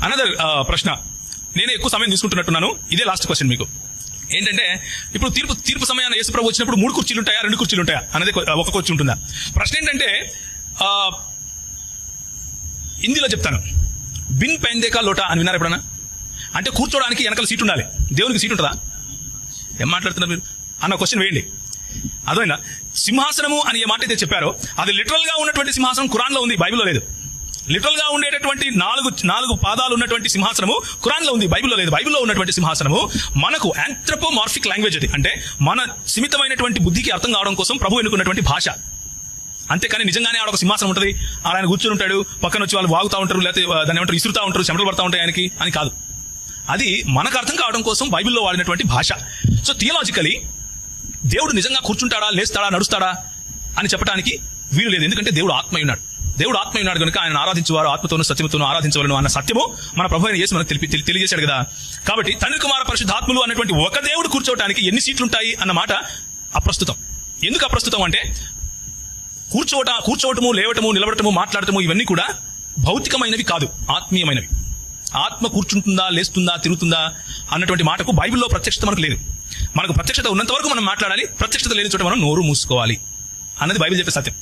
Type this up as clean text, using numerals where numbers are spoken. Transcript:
Another ప్రశ్న, నేనే ఎక్కువ సమయం తీసుకుంటున్నట్టున్నాను, ఇదే లాస్ట్ క్వశ్చన్ మీకు. ఏంటంటే ఇప్పుడు తీర్పు సమయాన్ని యేసుప్రభు వచ్చినప్పుడు 3 కుర్చీలు ఉంటాయా 2 కుర్చీలు ఉంటాయా అనేది ఒక కుర్చీ ఉంటుందా? ప్రశ్న ఏంటంటే హిందీలో చెప్తాను, బిన్ పెందేకా లోటా అని విన్నారు ఎప్పుడన్నా? అంటే కూర్చోడానికి వెనకాల సీట్ ఉండాలి, దేవునికి సీట్ ఉంటుందా? ఏం మాట్లాడుతున్నారు మీరు అన్న క్వశ్చన్ వేయండి. అదైనా సింహాసనము అని ఏ మాట అయితే చెప్పారో అది లిటరల్ గా ఉన్నటువంటి సింహాసనం ఖురాన్లో ఉంది, బైబిల్లో లేదు. లిటరల్ గా ఉండేటటువంటి నాలుగు పాదాలు ఉన్నటువంటి సింహాసనము ఖురాన్లో ఉంది, బైబిల్లో లేదు. బైబిల్లో ఉన్నటువంటి సింహాసనము మనకు ఆంథ్రోపోమార్ఫిక్ లాంగ్వేజ్, అది అంటే మన సీమితమైనటువంటి బుద్ధికి అర్థం కావడం కోసం ప్రభు ఎన్నుకున్నటువంటి భాష. అంతేకాని నిజంగానే ఆడ ఒక సింహాసనం ఉంటుంది, ఆయన కూర్చొని ఉంటాడు, పక్కన వచ్చి వాళ్ళు వాగుతూ ఉంటారు, లేకపోతే దాన్ని ఏమంటారు ఇసురుతూ ఉంటారు, చెమటలు పడతా ఉంటాయి ఆయనకి అని కాదు. అది మనకు అర్థం కావడం కోసం బైబిల్లో వాడినటువంటి భాష. సో థియలాజికలీ దేవుడు నిజంగా కూర్చుంటాడా, లేస్తాడా, నడుస్తాడా అని చెప్పడానికి వీలు లేదు. ఎందుకంటే దేవుడు ఆత్మ ఉన్నాడు. దేవుడు ఆత్మ ఉన్నాడు కనుక ఆయన ఆరాధించేవారు ఆత్మతోనూ సత్యముతోనూ ఆరాధించవలను అన్న సత్యము మన ప్రభు అయిన యేసు మనకు తెలియజేశాడు కదా. కాబట్టి తండ్రి కుమార పరిశుద్ధాత్మలు అన్నటువంటి ఒక దేవుడు కూర్చోవడానికి ఎన్ని సీట్లు ఉంటాయి అన్న మాట అప్రస్తుతం. ఎందుకు అప్రస్తుతం అంటే కూర్చోవటము, లేవటము, నిలబడటము, మాట్లాడటము ఇవన్నీ కూడా భౌతికమైనవి కాదు, ఆత్మీయమైనవి. ఆత్మ కూర్చుంటుందా, లేస్తుందా, తిరుగుతుందా అన్నటువంటి మాటకు బైబిల్లో ప్రత్యక్షత మనకు లేదు. మనకు ప్రత్యక్షత ఉన్నంత వరకు మనం మాట్లాడాలి, ప్రత్యక్షత లేని చోట మనం నోరు మూసుకోవాలి అన్నది బైబిల్ చెప్పే సత్యం.